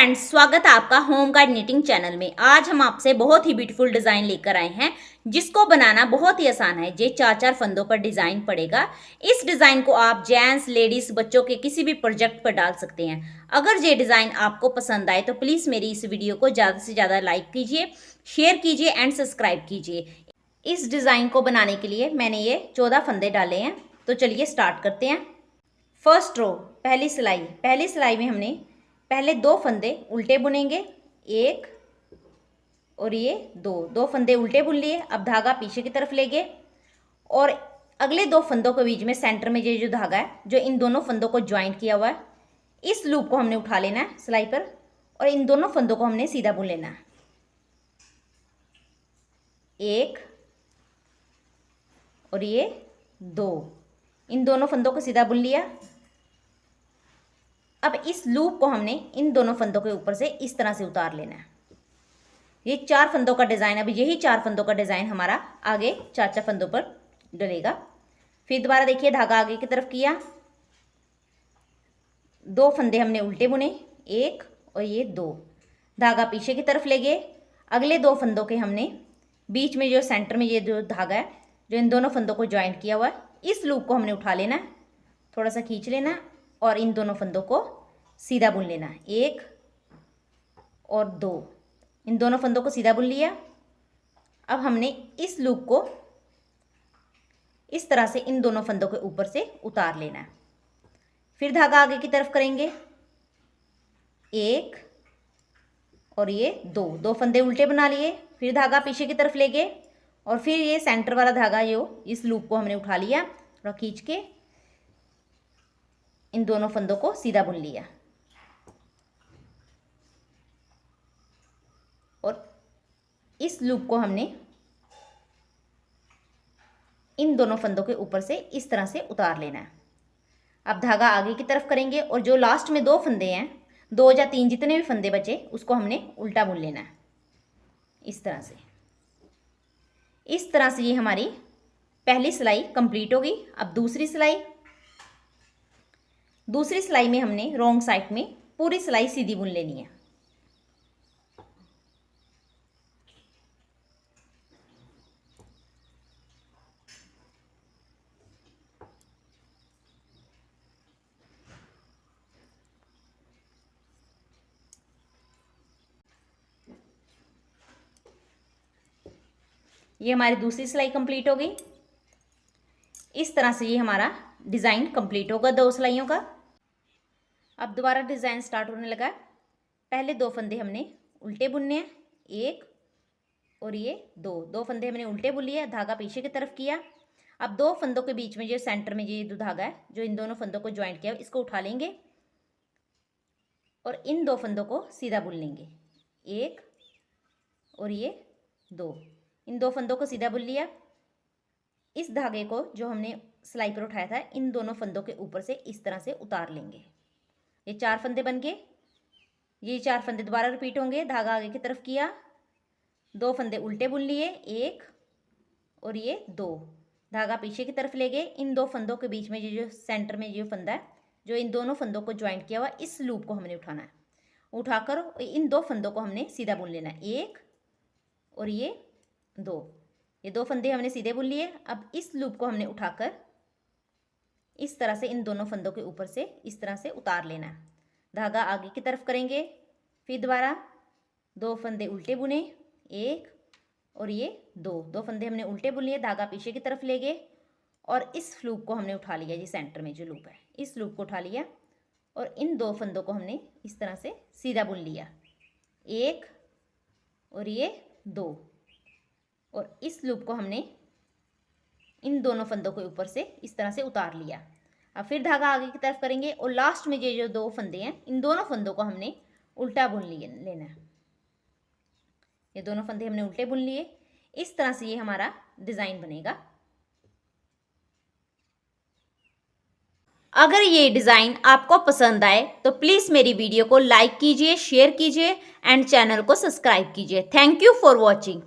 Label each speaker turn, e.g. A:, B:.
A: Friends, स्वागत है आपका होम गार्ड निटिंग चैनल में। आज हम आपसे बहुत ही ब्यूटीफुल डिजाइन लेकर आए हैं जिसको बनाना बहुत ही आसान है। ये 4-4 फंदों पर डिजाइन पड़ेगा। इस डिजाइन को आप जेंट्स, लेडीज, बच्चों के किसी भी प्रोजेक्ट पर डाल सकते हैं। अगर ये डिजाइन आपको पसंद आए तो प्लीज मेरी इस वीडियो को ज्यादा से ज्यादा लाइक कीजिए, शेयर कीजिए एंड सब्सक्राइब कीजिए। इस डिजाइन को बनाने के लिए मैंने ये 14 फंदे डाले हैं। तो चलिए स्टार्ट करते हैं। फर्स्ट रो, पहली सिलाई में हमने पहले 2 फंदे उल्टे बुनेंगे, 1 और ये 2 फंदे उल्टे बुन लिए। अब धागा पीछे की तरफ लेंगे और अगले 2 फंदों के बीच में सेंटर में ये जो धागा है जो इन दोनों फंदों को ज्वाइंट किया हुआ है, इस लूप को हमने उठा लेना है सिलाई पर और इन दोनों फंदों को हमने सीधा बुन लेना है। 1 और ये 2, इन दोनों फंदों को सीधा बुन लिया। अब इस लूप को हमने इन दोनों फंदों के ऊपर से इस तरह से उतार लेना है। ये 4 फंदों का डिज़ाइन, अब यही 4 फंदों का डिज़ाइन हमारा आगे 4-4 फंदों पर डलेगा। फिर दोबारा देखिए, धागा आगे की तरफ किया, 2 फंदे हमने उल्टे बुने, 1 और ये 2, धागा पीछे की तरफ ले गए। अगले 2 फंदों के हमने बीच में जो सेंटर में ये जो धागा है जो इन दोनों फंदों को ज्वाइंट किया हुआ है, इस लूप को हमने उठा लेना है, थोड़ा सा खींच लेना है और इन दोनों फंदों को सीधा बुन लेना है। 1 और 2, इन दोनों फंदों को सीधा बुन लिया। अब हमने इस लूप को इस तरह से इन दोनों फंदों के ऊपर से उतार लेना है। फिर धागा आगे की तरफ करेंगे, 1 और ये 2 फंदे उल्टे बना लिए। फिर धागा पीछे की तरफ ले गए और फिर ये सेंटर वाला धागा जो इस लूप को हमने उठा लिया और खींच के इन दोनों फंदों को सीधा बुन लिया और इस लूप को हमने इन दोनों फंदों के ऊपर से इस तरह से उतार लेना है। अब धागा आगे की तरफ करेंगे और जो लास्ट में 2 फंदे हैं, 2 या 3 जितने भी फंदे बचे उसको हमने उल्टा बुन लेना है इस तरह से। इस तरह से ये हमारी पहली सिलाई कंप्लीट होगी। अब दूसरी सिलाई में हमने रॉन्ग साइड में पूरी सिलाई सीधी बुन लेनी है। ये हमारी दूसरी सिलाई कंप्लीट हो गई। इस तरह से ये हमारा डिज़ाइन कंप्लीट होगा 2 सिलाइयों का। अब दोबारा डिज़ाइन स्टार्ट होने लगा। पहले 2 फंदे हमने उल्टे बुनने हैं, 1 और ये 2 फंदे हमने उल्टे बुन लिए, धागा पीछे की तरफ किया। अब 2 फंदों के बीच में जो सेंटर में ये जो धागा है जो इन दोनों फंदों को ज्वाइंट किया, इसको उठा लेंगे और इन 2 फंदों को सीधा बुन लेंगे, 1 और ये 2, इन 2 फंदों को सीधा बुन लिया। इस धागे को जो हमने सिलाई पर उठाया था इन दोनों फंदों के ऊपर से इस तरह से उतार लेंगे। ये 4 फंदे बन गए। ये 4 फंदे दोबारा रिपीट होंगे। धागा आगे की तरफ किया, 2 फंदे उल्टे बुन लिए, 1 और ये 2, धागा पीछे की तरफ ले गए। इन 2 फंदों के बीच में ये जो सेंटर में जो फंदा है जो इन दोनों फंदों को ज्वाइंट किया हुआ, इस लूप को हमने उठाना है। उठाकर इन 2 फंदों को हमने सीधा बुन लेना है, 1 और ये 2, ये 2 फंदे हमने सीधे बुन लिए। अब इस लूप को हमने उठाकर इस तरह से इन दोनों फंदों के ऊपर से इस तरह से उतार लेना है। धागा आगे की तरफ करेंगे, फिर दोबारा 2 फंदे उल्टे बुने, 1 और ये 2 फंदे हमने उल्टे बुन लिए, धागा पीछे की तरफ ले गए और इस लूप को हमने उठा लिया। ये सेंटर में जो लूप है इस लूप को उठा लिया और इन 2 फंदों को हमने इस तरह से सीधा बुन लिया, 1 और ये 2, और इस लूप को हमने इन दोनों फंदों के ऊपर से इस तरह से उतार लिया। अब फिर धागा आगे की तरफ करेंगे और लास्ट में ये जो 2 फंदे हैं इन दोनों फंदों को हमने उल्टा बुन लेना है। ये दोनों फंदे हमने उल्टे बुन लिए। इस तरह से ये हमारा डिज़ाइन बनेगा। अगर ये डिज़ाइन आपको पसंद आए तो प्लीज़ मेरी वीडियो को लाइक कीजिए, शेयर कीजिए एंड चैनल को सब्सक्राइब कीजिए। Thank you for watching.